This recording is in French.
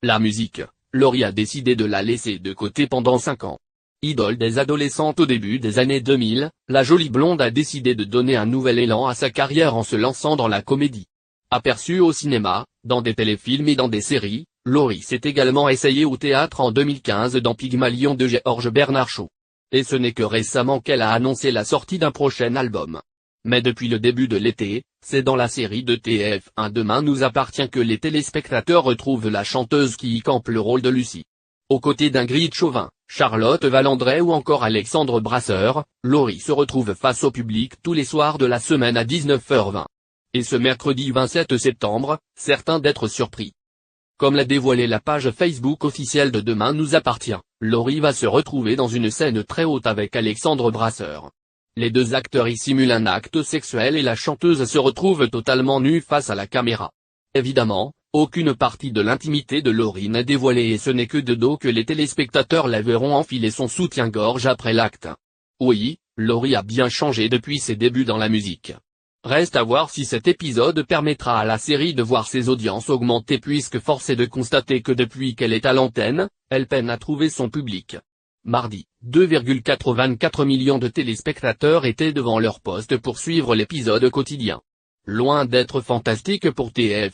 La musique, Laurie a décidé de la laisser de côté pendant 5 ans. Idole des adolescentes au début des années 2000, la jolie blonde a décidé de donner un nouvel élan à sa carrière en se lançant dans la comédie. Aperçue au cinéma, dans des téléfilms et dans des séries, Laurie s'est également essayée au théâtre en 2015 dans Pygmalion de Georges Bernard Shaw. Et ce n'est que récemment qu'elle a annoncé la sortie d'un prochain album. Mais depuis le début de l'été, c'est dans la série de TF1 Demain nous appartient que les téléspectateurs retrouvent la chanteuse qui y campe le rôle de Lucie. Aux côtés d'Ingrid Chauvin, Charlotte Valandré ou encore Alexandre Brasseur, Laurie se retrouve face au public tous les soirs de la semaine à 19h20. Et ce mercredi 27 septembre, certain d'être surpris. Comme l'a dévoilé la page Facebook officielle de Demain nous appartient, Laurie va se retrouver dans une scène très haute avec Alexandre Brasseur. Les deux acteurs y simulent un acte sexuel et la chanteuse se retrouve totalement nue face à la caméra. Évidemment, aucune partie de l'intimité de Laurie n'est dévoilée et ce n'est que de dos que les téléspectateurs la verront enfiler son soutien-gorge après l'acte. Oui, Laurie a bien changé depuis ses débuts dans la musique. Reste à voir si cet épisode permettra à la série de voir ses audiences augmenter puisque force est de constater que depuis qu'elle est à l'antenne, elle peine à trouver son public. Mardi, 2,84 millions de téléspectateurs étaient devant leur poste pour suivre l'épisode quotidien. Loin d'être fantastique pour TF1.